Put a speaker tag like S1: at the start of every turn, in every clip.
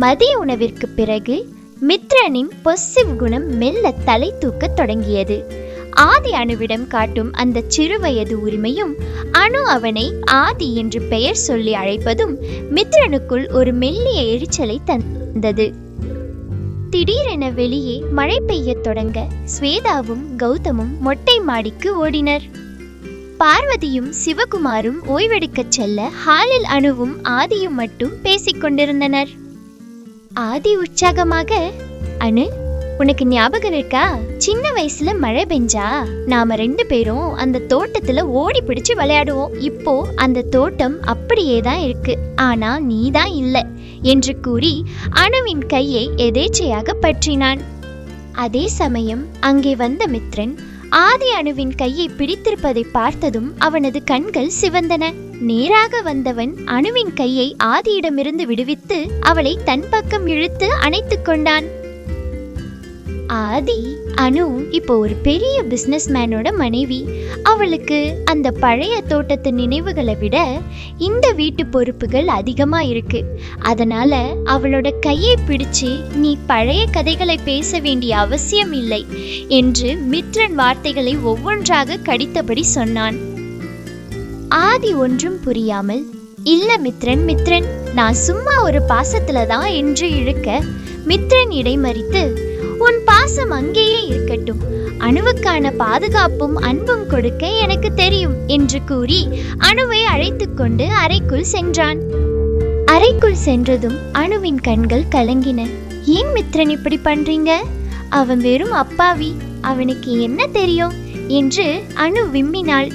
S1: மதிய உணவிற்கு பிறகு மித்ரனின் பொசிவ் குணம் மெல்ல தலை தூக்க தொடங்கியது. ஆதி அணுவிடம் காட்டும் அந்த சிறுவயது உரிமையும் அணு அவனை ஆதி என்று பெயர் சொல்லி அழைப்பதும் மித்ரனுக்குள் ஒரு மெல்லிய எரிச்சலை தந்தது. திடீரென வெளியே மழை பெய்யத் தொடங்க ஸ்வேதாவும் கௌதமும் மொட்டை மாடிக்கு ஓடினர். பார்வதியும் சிவகுமாரும் ஓய்வெடுக்கச் செல்ல ஹாலில் அணுவும் ஆதியும் மட்டும் பேசிக் கொண்டிருந்தனர். ஆதி உற்சாகமாக, அணு, உனக்கு ஞாபகம் இருக்கா, சின்ன வயசுல மழை பெஞ்சா நாம 2 பேரும் அந்த தோட்டத்துல ஓடி பிடிச்சு விளையாடுவோம். இப்போ அந்த தோட்டம் அப்படியே தான் இருக்கு, ஆனா நீதான் இல்லை என்று கூறி அணுவின் கையை எதேச்சையாக பற்றினான். அதே சமயம் அங்கே வந்த மித்ரன் ஆதி அணுவின் கையை பிடித்திருப்பதை பார்த்ததும் அவனது கண்கள் சிவந்தன. நேராக வந்தவன் அணுவின் கையை ஆதியிடமிருந்து விடுவித்து அவளை தன் பக்கம் இழுத்து அணைத்துக் கொண்டான். ஆதி, அனு இப்போ ஒரு பெரிய பிசினஸ் மேனோட மனைவி. அவளுக்கு அந்த பழைய தோட்டத்து நினைவுகளை விட இந்த வீட்டு பொறுப்புகள் அதிகமா இருக்கு. அதனால அவளோட கையை பிடிச்சு நீ பழைய கதைகளை பேச வேண்டிய அவசியம் இல்லை என்று மித்ரன் வார்த்தைகளை ஒவ்வொன்றாக கடித்தபடி சொன்னான். ஆதி ஒன்றும் புரியாமல், இல்ல மித்ரன், நான் சும்மா ஒரு பாசத்துல தான் என்று இழுக்க மித்ரன் இடைமறித்து, உன் பாசம் அங்கேயே இருக்கட்டும், அணுவுக்கான பாதுகாப்பும் அன்பும் கொடுக்க எனக்கு தெரியும் என்று கூறி அணுவை அழைத்து கொண்டு அறைக்குள் சென்றான். அறைக்குள் சென்றதும் அணுவின் கண்கள் கலங்கின. ஏன் மித்ரன் இப்படி பண்றீங்க? அவன் வெறும் அப்பாவி, அவனுக்கு என்ன தெரியும் என்று அணு விம்மினாள்.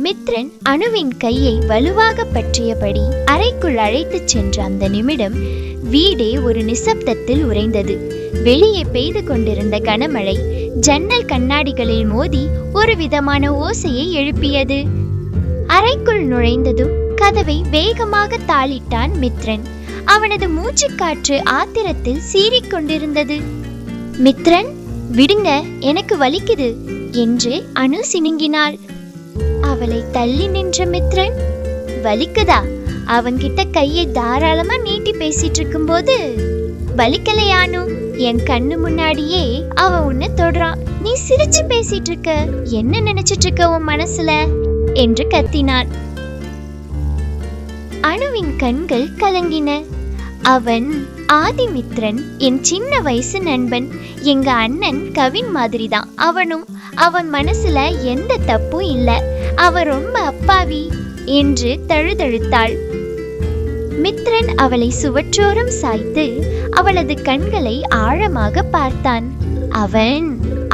S1: மித்ரன் அணுவின் கையை வலுவாக பற்றியபடி அறைக்குள் அழைத்து சென்ற அந்த நிமிடம் வீடே ஒரு நிசப்தத்தில் உறைந்தது. வெளியே பெய்து கொண்டிருந்த கனமழை ஜன்னல் கண்ணாடிகளில் மோதி ஒரு விதமான ஓசையை எழுப்பியது. அறைக்குள் நுழைந்ததும் கதவை வேகமாக தாளிட்டான் மித்ரன். அவனது மூச்சுக்காற்று ஆத்திரத்தில் சீறிக்கொண்டிருந்தது. மித்ரன், விடுங்க, எனக்கு வலிக்குது என்று அணு சினுங்கினாள். அவளை தள்ளி நின்ற மித்ரன், வலிக்குதா? அவன்கிட்ட கையை தாராளமா நீட்டி பேசிட்டு இருக்கும் போது வலிக்கலையானு? என் கண்ணு முன்னாடியே அவன் உன்னை தொடுறான், நீ சிரிச்சு பேசிட்டு இருக்க, என்ன நினைச்சிட்டு இருக்க உன் மனசுல என்று கத்தினான். அணுவின் கண்கள் கலங்கின. அவன் ஆதிமித்ரன் என் சின்ன வயசு நண்பன், எங்க அண்ணன் கவின் மாதிரி தான் அவனும். அவன் மனசுல எந்த தப்பும் இல்ல, அவன் ரொம்ப அப்பாவி என்று தழுதழுத்தாள். மித்ரன் அவளை சுவற்றோரம் சாய்த்து அவளது கண்களை ஆழமாக பார்த்தான். அவன்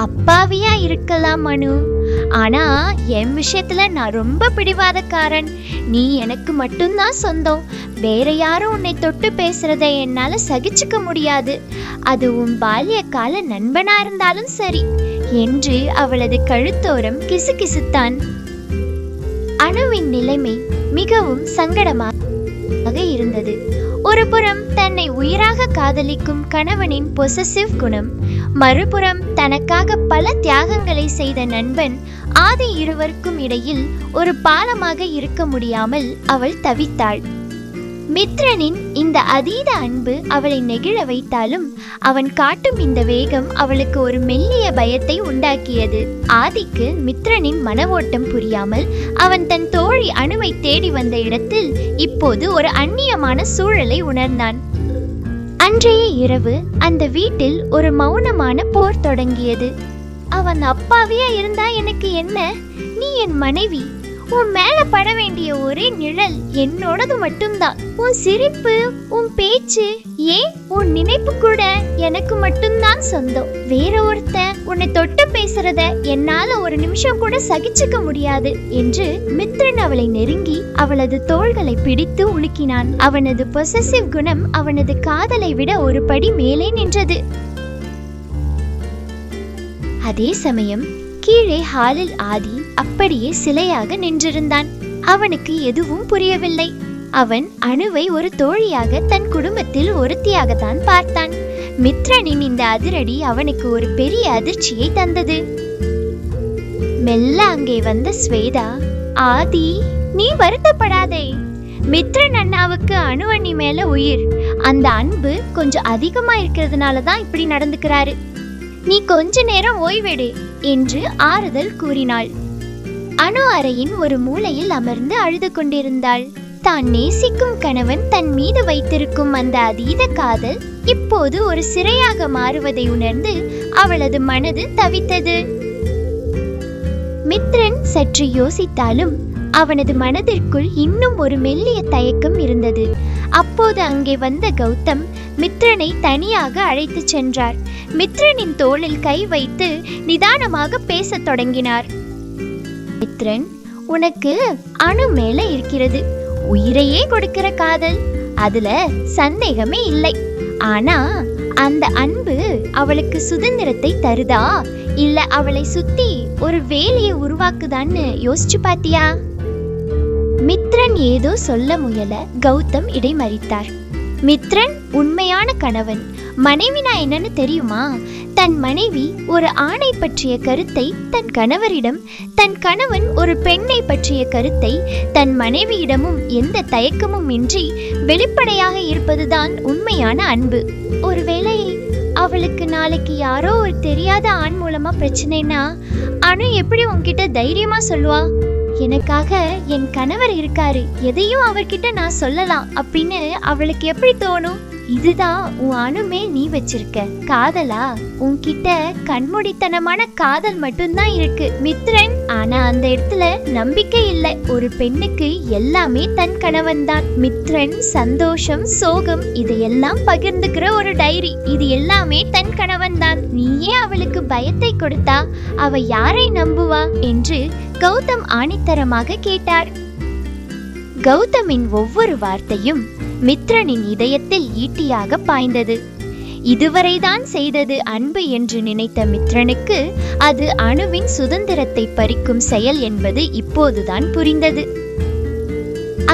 S1: அப்பாவியா இருக்கலாம் அனு, ஆனா என் விஷயத்துல நான் ரொம்ப பிடிவாதக்காரன். நீ எனக்கு மட்டும்தான் சொந்தம், வேற யாரும் உன்னை தொட்டு பேசுறதை என்னால சகிச்சுக்க முடியாது, அது உன் பால்ய கால நண்பனா இருந்தாலும் சரி என்று அவளது கழுத்தோரம் கிசுகிசுத்தான். அணுவின் நிலைமை மிகவும் சங்கடமாக இருந்தது. ஒரு புறம் தன்னை உயிராக காதலிக்கும் கணவனின் பொசசிவ் குணம், மறுபுறம் தனக்காக பல தியாகங்களை செய்த நண்பன் ஆதி. இருவருக்கும் இடையில் ஒரு பாலமாக இருக்க முடியாமல் அவள் தவித்தாள். மித்ரனின் இந்த அதீத அன்பு அவளை நெகிழ வைத்தாலும் அவன் காட்டும் இந்த வேகம் அவளுக்கு ஒரு மெல்லிய பயத்தை உண்டாக்கியது. ஆதிக்கு மித்ரனின் மன ஓட்டம் புரியாமல் அவன் தன் தோழி அணுவை தேடி வந்த இடத்தில் இப்போது ஒரு அந்நியமான சூழலை உணர்ந்தான். அன்றைய இரவு அந்த வீட்டில் ஒரு மௌனமான போர் தொடங்கியது. அவன் அப்பாவியா இருந்தா எனக்கு என்ன, நீ என் மனைவி, உன் மேல பட வேண்டிய ஒரே நிழல் என்னோடது மட்டும்தான். உன் சிரிப்பு, உன் பேச்சு, ஏன் உன் நினைப்பு கூட எனக்கு மட்டும்தான் சொந்தம். வேற ஒருத்தன் உன்னை தொட்டு பேசுறத என்னால ஒரு நிமிஷம் கூட சகிச்சுக்க முடியாது என்று மித்ரன் அவளை நெருங்கி அவளது தோள்களை பிடித்து உலுக்கினான். அவனது பொசசிவ் குணம் அவனது காதலை விட ஒரு படி மேலே நின்றது. அதே சமயம் கீழே ஹாலில் ஆதி அப்படியே சிலையாக நின்றிருந்தான். அவனுக்கு எதுவும் புரியவில்லை. அவன் அணுவை ஒரு தோழியாக தன் குடும்பத்தில் ஒருத்தியாகத்தான் பார்த்தான். மித்ரனின் இந்த அதிரடி அவனுக்கு ஒரு பெரிய அதிர்ச்சியை தந்தது. மெல்ல அங்கே வந்த ஸ்வேதா, ஆதி, நீ வருத்தப்படாதே. மித்ரன் அண்ணாவுக்கு அணு அண்ணி மேல உயிர், அந்த அன்பு கொஞ்சம் அதிகமா இருக்கிறதுனால தான் இப்படி நடந்துக்கிறாரு. நீ கொஞ்ச நேரம் ஓய்வெடு என்று ஆறுதல் கூறினாள். அனு அறையின் ஒரு மூலையில் அமர்ந்து அழுது கொண்டிருந்தாள். தான் நேசிக்கும் கணவன் தன் மீது வைத்திருக்கும் அந்த அதீத காதல் இப்போது ஒரு சிறையாக மாறுவதை உணர்ந்து அவளது மனது தவித்தது. மித்ரன் சற்று யோசித்தாலும் அவனது மனதிற்குள் இன்னும் ஒரு மெல்லிய தயக்கம் இருந்தது. அப்போது அங்கே வந்த கௌதம் மித்ரனை தனியாக அழைத்து சென்றார். மித்ரனின் தோளில் கை வைத்து நிதானமாக பேசத் தொடங்கினார். மித்ரன், உனக்கு அனு மேல இருக்கிறது உயிரையே கொடுக்கிற காதல், அதுல சந்தேகமே இல்லை. ஆனா அந்த அன்பு அவளுக்கு சுதந்திரத்தை தருதா, இல்ல அவளை சுத்தி ஒரு வேலையை உருவாக்குதான்னு யோசிச்சு பாத்தியா? மித்ரன் ஏதோ சொல்ல முயல கௌதம் இடைமறித்தார். மித்ரன் உண்மையான கணவன். மனைவினா என்னன்னு தெரியுமா? தன் மனைவி ஒரு ஆணை பற்றிய கருத்தை தன் கணவரிடம், தன் கணவன் ஒரு பெண்ணை பற்றிய கருத்தை தன் மனைவியிடமும் எந்த தயக்கமும் இன்றி வெளிப்படையாக இருப்பதுதான் உண்மையான அன்பு. ஒருவேளை அவளுக்கு நாளைக்கு யாரோ ஒரு தெரியாத ஆண் மூலமா பிரச்சனைனா அனு எப்படி உன்கிட்ட தைரியமா சொல்லுவா? எனக்காக என் கணவர் இருக்காரு, எதையும் அவர்கிட்ட நான் சொல்லலாம் அப்படின்னு அவளுக்கு எப்படி தோணும்? இதுதான் உன் அணுமே நீ வச்சிருக்க காதலா? உன்கிட்ட கண்மூடித்தனமான காதல் மட்டும்தான் இருக்கு மித்ரன். ஆனா அந்த இடத்துல நம்பிக்கை இல்லை. ஒரு பெண்ணுக்கு எல்லாமே தன் கணவன் தான். மித்ரன் சந்தோஷம், சோகம் இதையெல்லாம் பகிர்ந்துக்கிற ஒரு டைரி, இது எல்லாமே தன் கணவன் தான். நீயே அவளுக்கு பயத்தை கொடுத்தா அவ யாரை நம்புவா என்று கௌதம் ஆணித்தரமாக கேட்டார். கௌதமின் ஒவ்வொரு வார்த்தையும் மித்ரனின் இதயத்தில் ஈட்டியாக பாய்ந்தது. இதுவரைதான் செய்தது அன்பு என்று நினைத்த மித்ரனுக்கு அது அணுவின் சுதந்திரத்தை பறிக்கும் செயல் என்பது இப்போதுதான் புரிந்தது.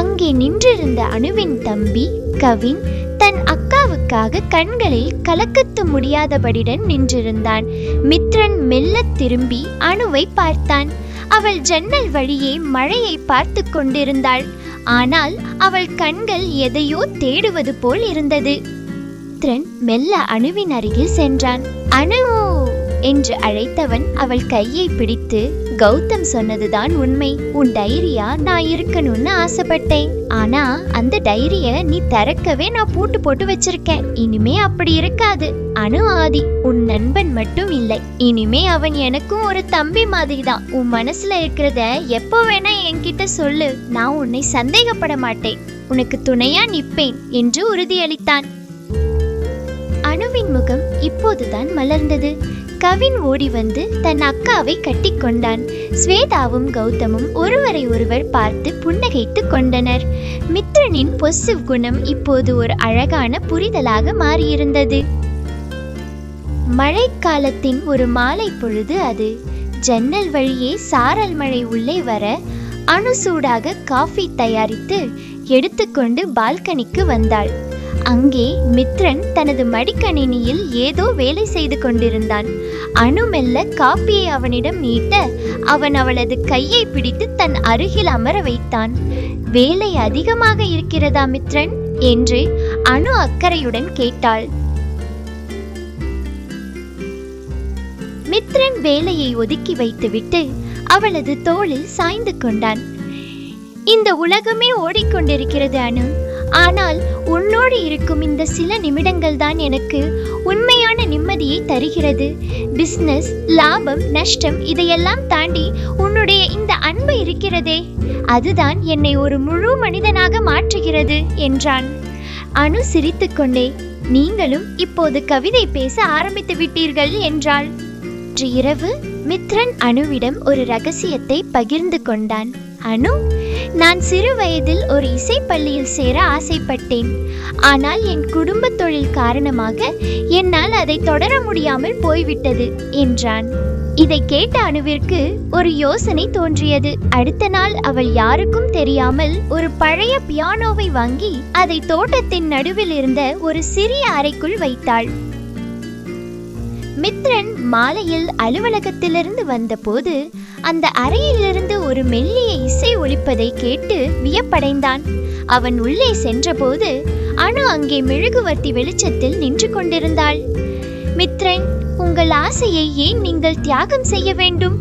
S1: அங்கே நின்றிருந்த அணுவின் தம்பி கவின் தன் அக்காவுக்காக கண்களில் கலக்கத்து முடியாதபடியுடன் நின்றிருந்தான். மித்ரன் மெல்ல திரும்பி அணுவை பார்த்தான். அவள் ஜன்னல் வழியே மழையை பார்த்து கொண்டிருந்தாள். ஆனால் அவள் கண்கள் எதையோ தேடுவது போல் இருந்தது. மித்ரன் மெல்ல அணுவின் அருகில் சென்றான். அணு என்று அழைத்தவன் அவள் கையை பிடித்து, கௌதம் சொன்னதுதான் உண்மை. உன் டைரியா நான் இருக்கணும்னு ஆசைப்பட்டேன். ஆனா அந்த டைரிய நீ திறக்கவே நான் பூட்டு போட்டு வச்சிருக்கேன். இனிமே அப்படி இருக்காது. அணு ஆதி உன் நண்பன் மட்டும் இல்லை, இனிமே அவன் எனக்கும் ஒரு தம்பி மாதிரி தான். உன் மனசுல இருக்கிறத எப்போ வேணா என்கிட்ட சொல்லு, நான் உன்னை சந்தேகப்பட மாட்டேன், உனக்கு துணையா நிற்பேன் என்று உறுதியளித்தான். அணுவின் முகம் இப்போதுதான் மலர்ந்தது. கவின் ஓடி வந்து தன் அக்காவை கட்டி கொண்டான். ஸ்வேதாவும் கௌதமும் ஒருவரை ஒருவர் பார்த்து புன்னகைத்து கொண்டனர். மித்ரனின் பொசிவ் குணம் இப்போது ஒரு அழகான புரிதலாக மாறியிருந்தது. மழைக்காலத்தின் ஒரு மாலை பொழுது அது. ஜன்னல் வழியே சாரல் மழை உள்ளே வர அணு சூடாக காஃபி தயாரித்து எடுத்துக்கொண்டு பால்கனிக்கு வந்தாள். அங்கே மித்ரன் தனது மடிக்கணினியில் ஏதோ வேலை செய்து கொண்டிருந்தான். அணு மெல்ல காப்பியை அவனிடம் நீட்ட அவன் அவளது கையை பிடித்து தன் அருகில் அமர வைத்தான். வேலை அதிகமாக இருக்கிறதா மித்ரன் என்று அணு அக்கறையுடன் கேட்டாள். மித்ரன் வேலையை ஒதுக்கி வைத்துவிட்டு அவளது தோளில் சாய்ந்து கொண்டான். இந்த உலகமே ஓடிக்கொண்டிருக்கிறது அணு, ஆனால் உன்னோடு இருக்கும் இந்த சில நிமிடங்கள் தான் எனக்கு உண்மையான நிம்மதியை தருகிறது. பிசினஸ், லாபம், நஷ்டம் இதையெல்லாம் தாண்டி உன்னுடைய இந்த அன்பு இருக்கிறதே, அதுதான் என்னை ஒரு முழு மனிதனாக மாற்றுகிறது என்றான். அணு சிரித்துக்கொண்டே, நீங்களும் இப்போது கவிதை பேச ஆரம்பித்து விட்டீர்கள் என்றாள். இன்று இரவு மித்ரன் அணுவிடம் ஒரு ரகசியத்தை பகிர்ந்து கொண்டான். அணு, நான் சிறு வயதில் ஒரு இசைப்பள்ளியில் சேர ஆசைப்பட்டேன். ஆனால் என் குடும்ப தொழில் காரணமாக என்னால் அதை தொடர முடியாமல் போய்விட்டது என்றான். இதை கேட்ட அணுவிற்கு ஒரு யோசனை தோன்றியது. அடுத்த நாள் அவள் யாருக்கும் தெரியாமல் ஒரு பழைய பியானோவை வாங்கி அதை தோட்டத்தின் நடுவில் இருந்த ஒரு சிறிய அறைக்குள் வைத்தாள். மித்ரன் மாலையில் அலுவலகத்திலிருந்து வந்தபோது அந்த அறையிலிருந்து ஒரு மெல்லிய இசை ஒலிப்பதை கேட்டு வியப்படைந்தான். அவன் உள்ளே சென்றபோது அனு அங்கே மெழுகுவர்த்தி வெளிச்சத்தில் நின்று கொண்டிருந்தாள். மித்ரன், உங்கள் ஆசையை ஏன் நீங்கள் தியாகம் செய்ய வேண்டும்?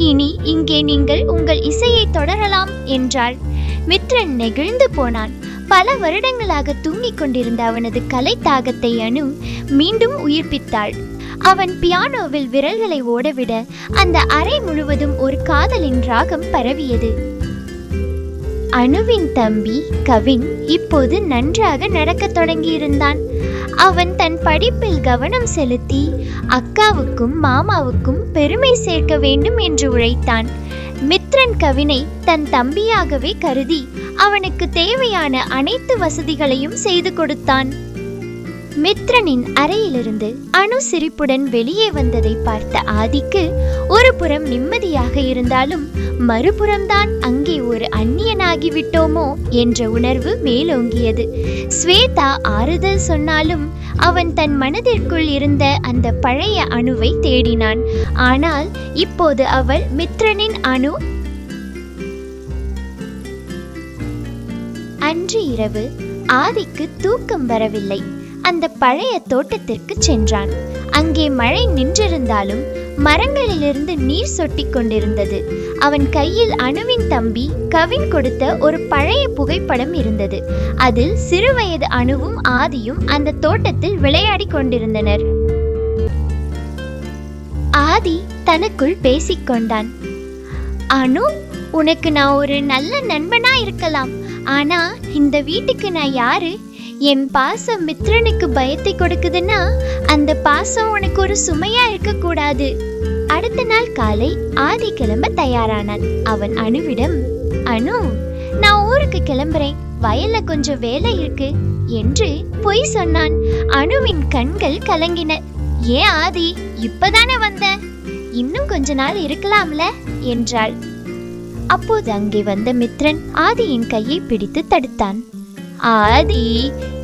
S1: இனி இங்கே நீங்கள் உங்கள் இசையை தொடரலாம் என்றாள். மித்ரன் நெகிழ்ந்து போனான். பல வருடங்களாக தூங்கிக் கொண்டிருந்த அவனது கலை தாகத்தை அனு மீண்டும் உயிர்ப்பித்தாள். அவன் பியானோவில் விரல்களை ஓடவிட அந்த அறை முழுவதும் ஒரு காதலின் ராகம் பரவியது. அனுவின் தம்பி கவின் இப்போது நன்றாக நடக்கத் தொடங்கியிருந்தான். அவன் தன் படிப்பில் கவனம் செலுத்தி அக்காவுக்கும் மாமாவுக்கும் பெருமை சேர்க்க வேண்டும் என்று உழைத்தான். மித்ரன் கவினை தன் தம்பியாகவே கருதி அவனுக்கு தேவையான அனைத்து வசதிகளையும் செய்து கொடுத்தான். மித்ரனின் அறையிலிருந்து அனு சிரிப்புடன் வெளியே வந்ததை பார்த்த ஆதிக்கு ஒரு புறம் நிம்மதியாக இருந்தாலும் மறுபுறம்தான் அங்கே ஒரு அந்நியனாகிவிட்டோமோ என்ற உணர்வு மேலோங்கியது. ஸ்வேதா ஆறுதல் சொன்னாலும் அவன் தன் மனதிற்குள் இருந்த அந்த பழைய அணுவை தேடினான். ஆனால் இப்போது அவள் மித்ரனின் அணு. அன்று இரவு ஆதிக்கு தூக்கம் வரவில்லை. அந்த பழைய தோட்டத்திற்கு சென்றான். அங்கே மழை நின்றிருந்தாலும் மரங்களிலிருந்து நீர் சொட்டி கொண்டிருந்தது. அவன் கையில் அனுவின் தம்பி கவின் கொடுத்த ஒரு பழைய புகைப்படம் இருந்தது. அதில் சிறுவயது அனுவும் ஆதியும் அந்த தோட்டத்தில் விளையாடி கொண்டிருந்தனர். ஆதி தனக்குள் பேசிக்கொண்டான். அனு, உனக்கு நான் ஒரு நல்ல நண்பனா இருக்கலாம். ஆனா இந்த வீட்டுக்கு நான் யாரு? என் பாசம் மித்ரனுக்கு பயத்தை கொடுக்குதுன்னா அந்த பாசம் உனக்கு ஒரு சுமையா இருக்க கூடாது. அடுத்த நாள் காலை ஆதி கிளம்ப தயாரானான். அவன் அனுவிடம், அனு, நான் ஊருக்கு கிளம்புறேன், வயல்ல கொஞ்சம் வேலை இருக்கு என்று பொய் சொன்னான். அனுவின் கண்கள் கலங்கின. ஏன் ஆதி, இப்பதானே வந்த, இன்னும் கொஞ்ச நாள் இருக்கலாம்ல என்றாள். அப்போது அங்கே வந்த மித்ரன் ஆதியின் கையை பிடித்து தடுத்தான். ஆதி,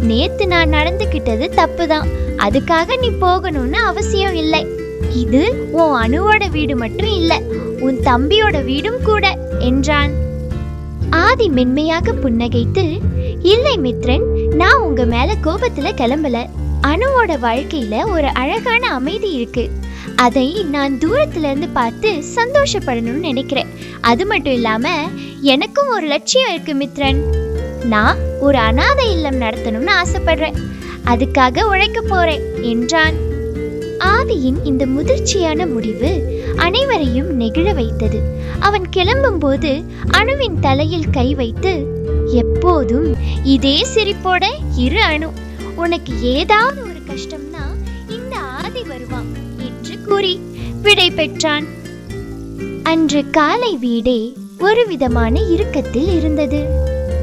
S1: நேத்து நான் நடந்துகிட்டது தப்புதான். அதுக்காக நீ போகணும்னு அவசியம் இல்லை. இது உன் அணுவோட வீடு மட்டும் இல்ல, உன் தம்பியோட வீடும் கூட என்றான். ஆதி மென்மையாக புன்னகைத்து, இல்லை மித்ரன், நான் உங்க மேல கோபத்துல கிளம்பல. அணுவோட வாழ்க்கையில ஒரு அழகான அமைதி இருக்கு. அதை நான் தூரத்துல இருந்து பார்த்து சந்தோஷப்படணும்னு நினைக்கிறேன். அது மட்டும் இல்லாம எனக்கும் ஒரு லட்சியம் இருக்கு மித்ரன். நான் ஒரு அனாதை இல்லம் நடத்தணும்னு ஆசைப்படுறேன். அதுக்காக உழைக்க போறேன் என்றான். ஆதியின் இந்த முதிர்ச்சியான முடிவு அனைவரையும் நெகிழ வைத்தது. அவன் கிளம்பும் போது அணுவின் தலையில் கை வைத்து, எப்போதும் இதே சிரிப்போட இரு அணு, உனக்கு ஏதாவது ஒரு கஷ்டம்னா இந்த ஆதி வருவான் என்று கூறி விடை பெற்றான். அன்று காலை வீடே ஒரு விதமான இறுக்கத்தில் இருந்தது.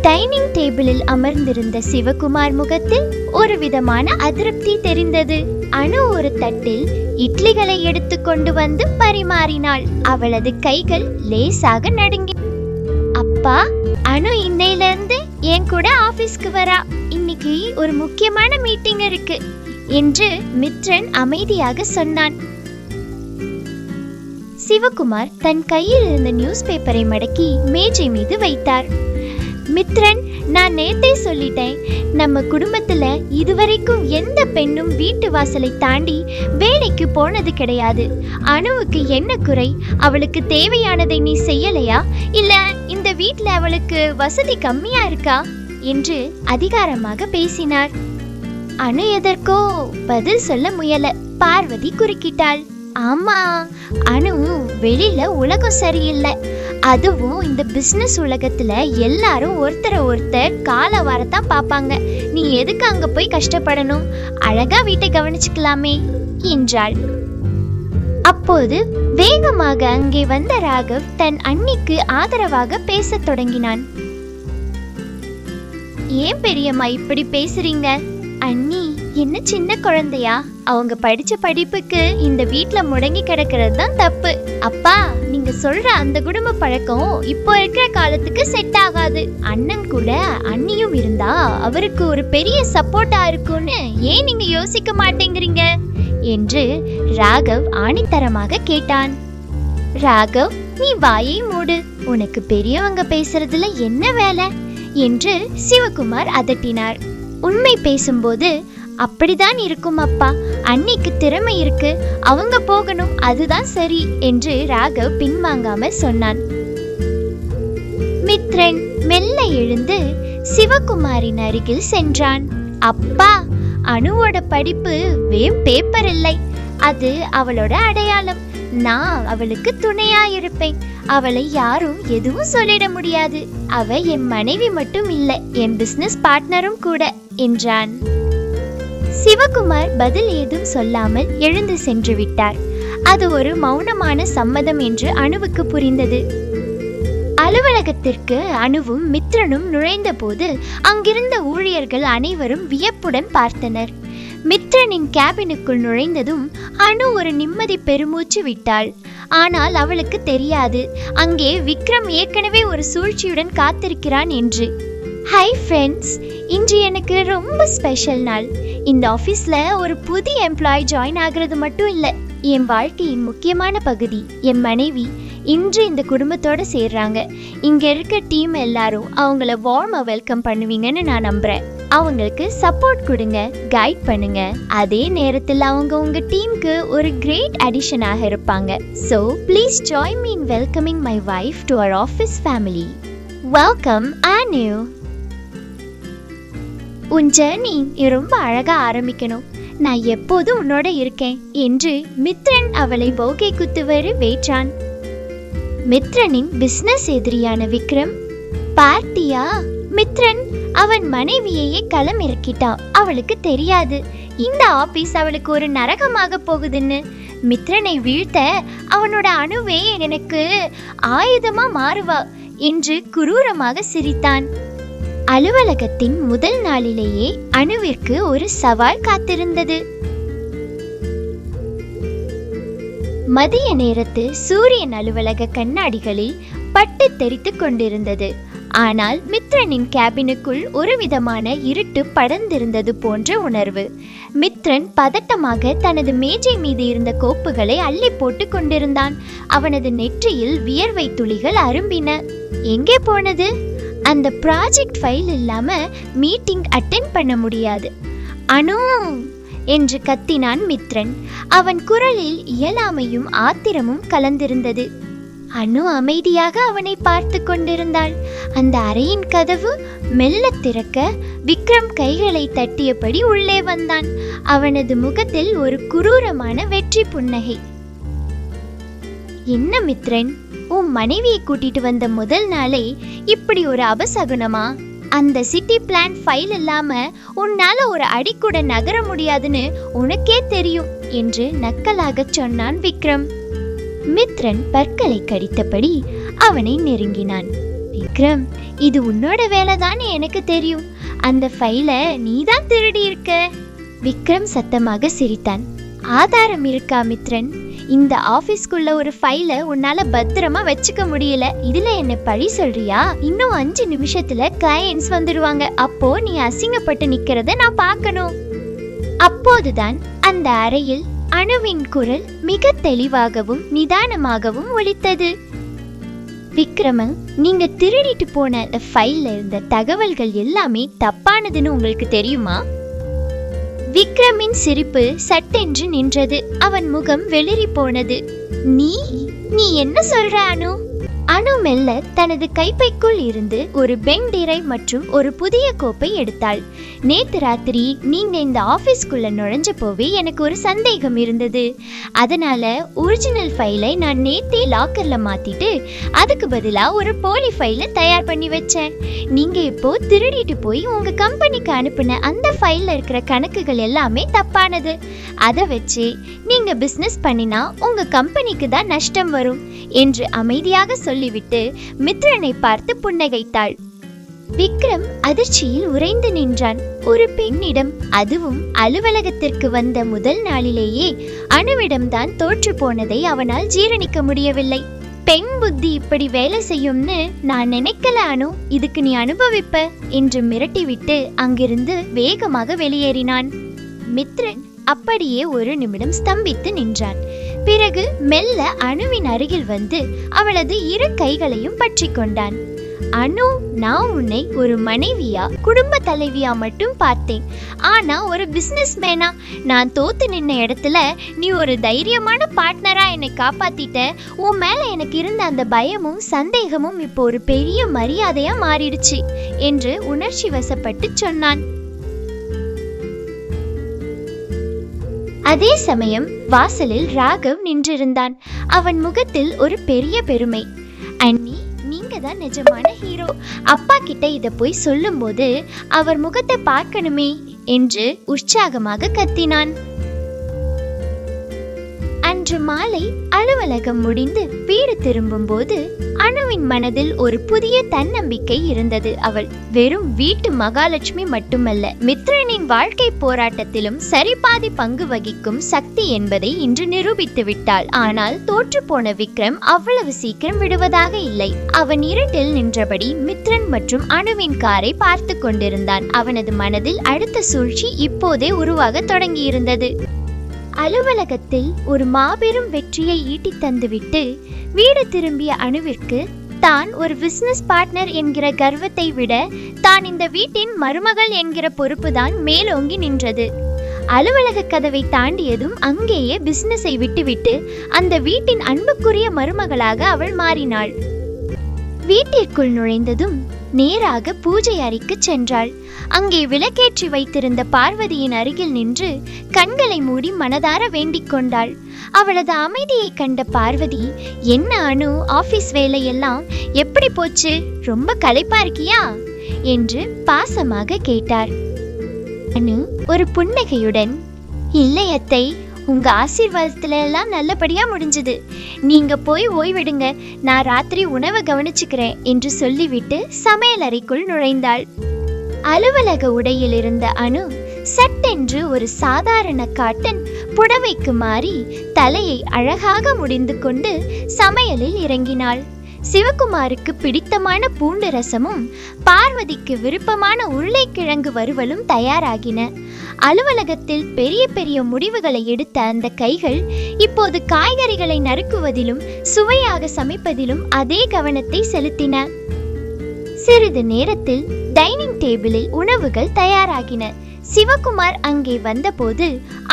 S1: டைனிங் டேபிளில் அமர்ந்திருந்த சிவகுமார் முகத்தில் ஒரு விதமான அதிருப்தி தெரிந்தது. அனு ஒரு தட்டில் இட்லிகளை எடுத்து கொண்டு வந்து பரிமாறினாள். அவளது கைகள் லேசாக நடுங்கி. அப்பா, அனு இன்னையில இருந்து என் கூட ஆபீஸ்க்கு வரா. இன்னைக்கு ஒரு முக்கியமான மீட்டிங் இருக்கு என்று மித்ரன் அமைதியாக சொன்னான். சிவகுமார் தன் கையில் இருந்த நியூஸ் பேப்பரை மடக்கி மேஜை மீது வைத்தார். மித்ரன், நான் நேத்தே சொல்லிட்டேன், நம்ம குடும்பத்துல இதுவரைக்கும் எந்த பெண்ணும் வீட்டு வாசலை தாண்டி வேலைக்கு போனது கிடையாது. அணுவுக்கு என்ன குறை? அவளுக்கு தேவையானதை நீ செய்யலையா? இல்ல இந்த வீட்ல அவளுக்கு வசதி கம்மியா இருக்கா என்று அதிகாரமாக பேசினார். அணு எதற்கோ பதில் சொல்ல முயல. பார்வதி குறுக்கிட்டாள். ஆமா, அனு வெளியில உலகம் சரியில்லை. அதுவும் இந்த பிசினஸ் உலகத்துல எல்லாரும் ஒருத்தர் கால வரத்தான் பாப்பாங்க. நீ எதுக்கு அங்க போய் கஷ்டப்படணும்? அழகா வீட்டை கவனிச்சுக்கலாமே என்றாள். அப்போது வேகமாக அங்கே வந்த ராகவ் தன் அண்ணிக்கு ஆதரவாக பேசத் தொடங்கினான். ஏன் பெரியம்மா இப்படி பேசுறீங்க? அண்ணி என்ன சின்ன குழந்தையா? அவங்க படிச்ச படிப்புக்கு இந்த வீட்ல முடங்கி கிடக்கிறது தான் தப்பு. அப்பா, நீங்க சொல்ற அந்த குடும்ப பழக்கம் இப்போ இருக்கிற காலத்துக்கு செட் ஆகாது. அண்ணன் கூட அண்ணியும் இருந்தா அவருக்கு ஒரு பெரிய சப்போர்ட்டா இருக்கும்னு ஏன் நீங்க யோசிக்க மாட்டேங்கிறீங்க என்று ராகவ் ஆணித்தரமாக கேட்டான். ராகவ், நீ வாயை மூடு, உனக்கு பெரியவங்க பேசுறதுல என்ன வேலை என்று சிவகுமார் அதட்டினார். உண்மை பேசும்போது அப்படிதான் இருக்கும் அப்பா, அன்னைக்கு திறமை இருக்கு, அவங்க போகணும், அதுதான் சரி என்று ராகவ் பின்வாங்காமல் சொன்னான். மித்ரன் மெல்ல எழுந்து சிவகுமாரின் அருகில் சென்றான். அப்பா, அனுவோட படிப்பு வெறும் பேப்பர் இல்லை, அது அவளோட அடையாளம். நான் அவளுக்கு துணையா இருப்பேன். அவளை யாரும் எதுவும் சொல்லிட முடியாது. அவ என் மனைவி மட்டும் இல்லை, என் பிசினஸ் பார்ட்னரும் கூட என்றான். சிவகுமார் பதில் ஏதும் சொல்லாமல் எழுந்து சென்று விட்டார். அது ஒரு மௌனமான சம்மதம் என்று அனுவுக்கு புரிந்தது. அலுவலகத்திற்கு அனுவும் மித்ரனும் நுழைந்த போது அங்கிருந்த ஊழியர்கள் அனைவரும் வியப்புடன் பார்த்தனர். மித்ரனின் கேபினுக்குள் நுழைந்ததும் அனு ஒரு நிம்மதி பெருமூச்சு விட்டாள். ஆனால் அவளுக்கு தெரியாது அங்கே விக்ரம் ஏற்கனவே ஒரு சூழ்ச்சியுடன் காத்திருக்கிறான் என்று. ஹை ஃப்ரெண்ட்ஸ், இன்று எனக்கு ரொம்ப ஸ்பெஷல் நாள். இந்த ஆஃபீஸில் ஒரு புதிய எம்ப்ளாயி ஜாயின் ஆகிறது மட்டும் இல்லை, என் வாழ்க்கையின் முக்கியமான பகுதி. என் மனைவி இன்று இந்த குடும்பத்தோட சேர்றாங்க. இங்கே இருக்க டீம் எல்லாரும் அவங்கள வார்மாக வெல்கம் பண்ணுவீங்கன்னு நான் நம்புகிறேன். அவங்களுக்கு சப்போர்ட் கொடுங்க, கைட் பண்ணுங்க. அதே நேரத்தில் அவங்க உங்க டீமுக்கு ஒரு கிரேட் அடிஷனாக இருப்பாங்க. So please join me in welcoming my wife to our office family. Welcome Anu. உன் ஜர்னி ரொம்ப அழகா ஆரம்பிக்கணும். நான் எப்போதும் உன்னோட இருக்கேன் என்று மித்ரன் அவளை போகை குத்துவரு வேற்றான். மித்ரனின் பிசினஸ் எதிரியான விக்ரம் பார்த்தியா? மித்ரன் அவன் மனைவியையே களம் இறக்கிட்டான். அவளுக்கு தெரியாது இந்த ஆபீஸ் அவளுக்கு ஒரு நரகமாக போகுதுன்னு. மித்ரனை வீழ்த்த அவனோட அணுவே எனக்கு ஆயுதமா மாறுவா என்று குரூரமாக சிரித்தான். அலுவலகத்தின் முதல் நாளிலேயே அணுவிற்கு ஒரு சவால் காத்திருந்தது. மதிய நேரத்து சூரியன் அலுவலக கண்ணாடிகளில் பட்டு தெரித்துக் கொண்டிருந்தது. ஆனால் மித்ரனின் கேபினுக்குள் ஒரு விதமான இருட்டு படர்ந்திருந்தது போன்ற உணர்வு. மித்ரன் பதட்டமாக தனது மேஜை மீது இருந்த கோப்புகளை அள்ளி போட்டு கொண்டிருந்தான். அவனது நெற்றியில் வியர்வை துளிகள் அரும்பின. எங்கே போனது? அந்த ப்ராஜெக்ட் ஃபைல் இல்லாம மீட்டிங் அட்டென்ட் பண்ண முடியாது. அனு என்று கத்தினான் மித்ரன். அவன் குரலில் இயலாமையும் ஆத்திரமும் கலந்திருந்தது. அனு அமைதியாக அவனை பார்த்து கொண்டிருந்தாள். அந்த அறையின் கதவு மெல்ல திறக்க விக்ரம் கைகளை தட்டியபடி உள்ளே வந்தான். அவனது முகத்தில் ஒரு குரூரமான வெற்றி புன்னகை. என்ன மித்ரன், உன் மனைவியை கூட்டிட்டு வந்த முதல் நாளே இப்படி ஒரு அபசகுனமா? அந்த சிட்டி பிளான் ஃபைல் இல்லாம உன்னால ஒரு அடி கூட நகர முடியாதுன்னு உனக்கே தெரியும் என்று நக்கலாக சொன்னான் விக்ரம். மித்ரன் பற்களை கடித்தபடி அவனை நெருங்கினான். விக்ரம், இது உன்னோட வேலை தானே எனக்கு தெரியும். அந்த ஃபைலை நீதான் திருடி இருக்க. விக்ரம் சத்தமாக சிரித்தான். ஆதாரம் இருக்கா மித்ரன்? இந்த ஆபீஸ்க்குள்ள ஒரு ஃபைலை உன்னால பத்திரமா வச்சுக்க முடியல, இதுல என்ன பழி சொல்றியா? இன்னும் 5 நிமிஷத்துல கிளையன்ட்ஸ் வந்துடுவாங்க. அப்போ நீ அசிங்கப்பட்டு நிக்கிறத நான் பார்க்கணும். அப்போதுதான் அந்த அறையில் அணுவின் குரல் மிக தெளிவாகவும் நிதானமாகவும் ஒலித்தது. விக்ரம, நீங்க திருடிட்டு போன அந்த ஃபைல்ல இருந்த தகவல்கள் எல்லாமே தப்பானதுன்னு உங்களுக்கு தெரியுமா? விக்ரமின் சிரிப்பு சட்டென்று நின்றது. அவன் முகம் வெளிரி போனது. நீ என்ன சொல்ற அனு? அனு மெல்ல தனது கைப்பைக்குள் இருந்து ஒரு பென் டிரை மற்றும் ஒரு புதிய கோப்பை எடுத்தாள். நேத்து ராத்திரி நீங்க இந்த ஆபீஸ்க்குள்ள நுழைஞ்ச போவே எனக்கு ஒரு சந்தேகம் இருந்தது. அதனால ஒரிஜினல் ஃபைலை நான் நேத்தே லாக்கர்ல மாத்திட்டு அதுக்கு பதிலா ஒரு போலி ஃபைலை தயார் பண்ணி வச்சேன். நீங்க இப்போ திருடிட்டு போய் உங்க கம்பெனிக்கு அனுப்பின அந்த ஃபைல்ல இருக்கிற கணக்குகள் எல்லாமே தப்பானது. அதை வச்சு நீங்க பிசினஸ் பண்ணினா உங்க கம்பெனிக்கு தான் நஷ்டம் வரும் என்று அமைதியாக சொல்லிவிட்டு மித்ரனை பார்த்து புன்னகைத்தாள். விக்ரம் அதிர்ச்சியில் உறைந்து நின்றான். ஒரு பெண்ணிடம், அதுவும் அலுவலகத்திற்கு வந்த முதல் நாளிலேயே அணுவிடம்தான் தோற்று போனதை அவனால் ஜீரணிக்க முடியவில்லை. பெண் புத்தி இப்படி வேலை செய்யும்னு நான் நினைக்கல அனு, இதுக்கு நீ அனுபவிப்ப என்று மிரட்டிவிட்டு அங்கிருந்து வேகமாக வெளியேறினான். மித்ரன் அப்படியே ஒரு நிமிடம் ஸ்தம்பித்து நின்றான். பிறகு மெல்ல அணுவின் அருகில் வந்து அவளது இரு கைகளையும் பற்றி கொண்டான். அனு, நான் உன்னை ஒரு மனைவியா குடும்ப தலைவியா மட்டும் பார்த்தேன். ஆனா ஒரு பிசினஸ் மேனா நான் தோத்து நின்ன இடத்துல நீ ஒரு தைரியமான பார்ட்னரா என்னை காப்பாத்திட்ட. உன் மேல எனக்கு இருந்த அந்த பயமும் சந்தேகமும் இப்போ ஒரு பெரிய மரியாதையா மாறிடுச்சு என்று உணர்ச்சி வசப்பட்டு சொன்னான். அதே சமயம் வாசலில் ராகவ் நின்றிருந்தான். அவன் முகத்தில் ஒரு பெரிய பெருமை. அண்ணி, நீங்க தான் நிஜமான ஹீரோ. அப்பா கிட்ட இத போய் சொல்லும் போது அவர் முகத்தை பார்க்கணுமே என்று உற்சாகமாக கத்தினான். அன்று மாலை அலுவலகம் முடிந்து வீடு திரும்பும் போது அணுவின் மனதில் ஒரு புதிய தன்னம்பிக்கை இருந்தது. அவள் வெறும் வீட்டு மகாலட்சுமி மட்டுமல்ல, மித்ரனின் வாழ்க்கை போராட்டத்திலும் சரிபாதி பங்கு வகிக்கும் சக்தி என்பதை இன்று நிரூபித்து விட்டாள். ஆனால் தோற்று போன விக்ரம் அவ்வளவு சீக்கிரம் விடுவதாக இல்லை. அவன் இருட்டில் நின்றபடி மித்ரன் மற்றும் அணுவின் காரை பார்த்து கொண்டிருந்தான். அவனது மனதில் அடுத்த சூழ்ச்சி இப்போதே உருவாக தொடங்கியிருந்தது. அலுவலகத்தில் ஒரு மாபெரும் வெற்றியை ஈட்டி தந்துவிட்டு வீடு திரும்பிய அணுவிற்கு தான் ஒரு பிசினஸ் பார்ட்னர் என்கிற கர்வத்தை விட தான் இந்த வீட்டின் மருமகள் என்கிற பொறுப்புதான் மேலோங்கி நின்றது. அலுவலக கதவை தாண்டியதும் அங்கேயே பிசினஸை விட்டுவிட்டு அந்த வீட்டின் அன்புக்குரிய மருமகளாக அவள் மாறினாள். வீட்டிற்குள் நுழைந்ததும் நேராக பூஜை அறைக்கு சென்றாள். அங்கே விளக்கேற்றி வைத்திருந்த பார்வதியின் அருகில் நின்று கண்களை மூடி மனதார வேண்டிக் கொண்டாள். அவளது அமைதியை கண்ட பார்வதி, என்ன அனு, ஆபீஸ் வேலையெல்லாம் எப்படி போச்சு? ரொம்ப களைப்பா இருக்கியா என்று பாசமாக கேட்டார். அனு ஒரு புன்னகையுடன், இல்லை அத்தை, உங்க ஆசீர்வாதத்துல எல்லாம் நல்லபடியா முடிஞ்சது. நீங்க போய் ஓய்விடுங்க, நான் ராத்திரி உணவை கவனிச்சுக்கிறேன் என்று சொல்லிவிட்டு சமையல் அறைக்குள் நுழைந்தாள். அலுவலக உடையில் இருந்த அனு சட்டென்று ஒரு சாதாரண காட்டன் புடவைக்கு மாறி தலையை அழகாக முடிந்து கொண்டு சமையலில் இறங்கினாள். சிவகுமாருக்கு பிடித்தமான பூண்டு ரசமும் பார்வதிக்கு விருப்பமான உருளைக்கிழங்கு வறுவலும் தயாராகின. அலுவலகத்தில் பெரிய பெரிய முடிவுகளை எடுத்த அந்த கைகள் இப்போது காய்கறிகளை நறுக்குவதிலும் சுவையாக சமைப்பதிலும் அதே கவனத்தை செலுத்தின. சிறிது நேரத்தில் டைனிங் டேபிளில் உணவுகள் தயாராகின. சிவகுமார் அங்கே வந்தபோது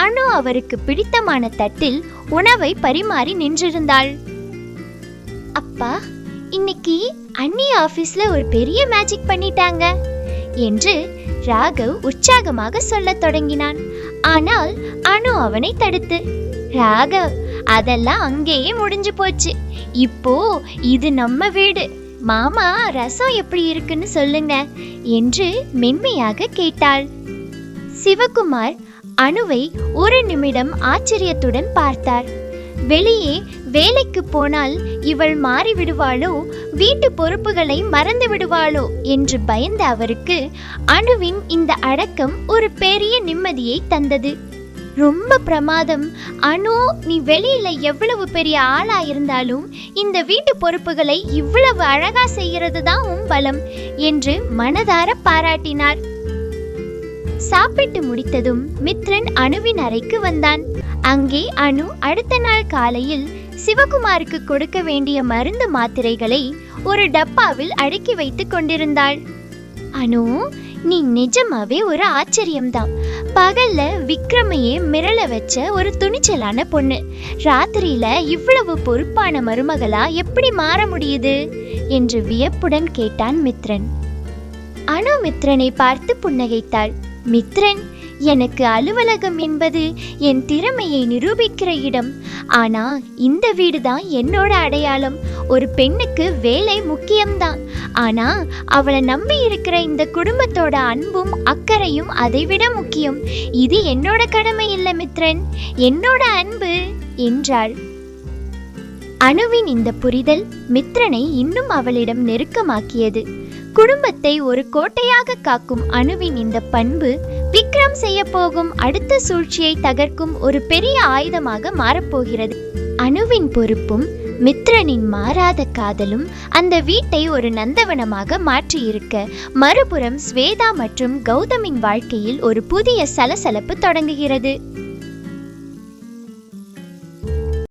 S1: அனு அவருக்கு பிடித்தமான தட்டில் உணவை பரிமாறி நின்றிருந்தாள். அப்பா, இன்னைக்கு அண்ணி ஆபீஸ்ல ஒரு பெரிய மேஜிக் பண்ணிட்டாங்க என்று ராகவ் உற்சாகமாக சொல்லத் தொடங்கினான். ஆனால் அனு அவனை தடுத்து, ராகவ், அதெல்லாம் அங்கேயே முடிஞ்சு போச்சு. இப்போ இது நம்ம வீடு. மாமா, ரசம் எப்படி இருக்குன்னு சொல்லுங்க என்று மென்மையாக கேட்டாள். சிவகுமார் அனுவை ஒரு நிமிடம் ஆச்சரியத்துடன் பார்த்தார். வெளியே வேலைக்கு போனால் இவள் மாறிவிடுவாளோ, வீட்டு பொறுப்புகளை மறந்து விடுவாளோ என்று பயந்த அவருக்கு அனுவின் இந்த அடக்கம் ஒரு பெரிய நிம்மதியை தந்தது. ரொம்ப பிரமாதம் அனு, நீ வெளியில எவ்வளவு பெரிய ஆளா இருந்தாலும் இந்த வீட்டு பொறுப்புகளை இவ்வளவு அழகா செய்கிறது தான் உன் பலம் என்று மனதார பாராட்டினார். சாப்பிட்டு முடித்ததும் மித்ரன் அனுவின் அறைக்கு வந்தான். அங்கே அனு அடுத்த நாள் காலையில் சிவகுமாருக்கு கொடுக்க வேண்டிய மருந்து மாத்திரைகளை ஒரு டப்பாவில் அடுக்கி வைத்துக் கொண்டிருந்தாள். அனு, நீ நிஜமாவே ஒரு ஆச்சரியம்தான். பகல்ல விக்ரமையே மிரள வச்ச ஒரு துணிச்சலான பொண்ணு. ராத்திரியில இவ்வளவு பொறுப்பான மருமகளா எப்படி மாற முடியுது என்று வியப்புடன் கேட்டான் மித்ரன். அனு மித்ரனை பார்த்து புன்னகைத்தாள். மித்ரன், எனக்கு அலுவலகம் என்பது என் திறமையை நிரூபிக்கிற இடம். ஆனா இந்த வீடுதான் என்னோட அடையாளம். ஒரு பெண்ணுக்கு வேலை முக்கியம்தான், ஆனா அவளை நம்பி இருக்கிற இந்த குடும்பத்தோட அன்பும் அக்கறையும் அதைவிட முக்கியம். இது என்னோட கடமை இல்லை மித்ரன், என்னோட அன்பு என்றாள். அனுவின் இந்த புரிதல் மித்ரனை இன்னும் அவளிடம் நெருக்கமாக்கியது. குடும்பத்தை ஒரு கோட்டையாக காக்கும் அனுவின் இந்த பண்பு விக்ரம் செய்ய போகும் அடுத்த சூழ்ச்சியை தகர்க்கும் ஒரு பெரிய ஆயுதமாக மாறப்போகிறது. அனுவின் பொறுப்பும் மித்ரனின் மாறாத காதலும் அந்த வீட்டை ஒரு நந்தவனமாக மாற்றியிருக்க, மறுபுறம் ஸ்வேதா மற்றும் கௌதமின் வாழ்க்கையில் ஒரு புதிய சலசலப்பு தொடங்குகிறது.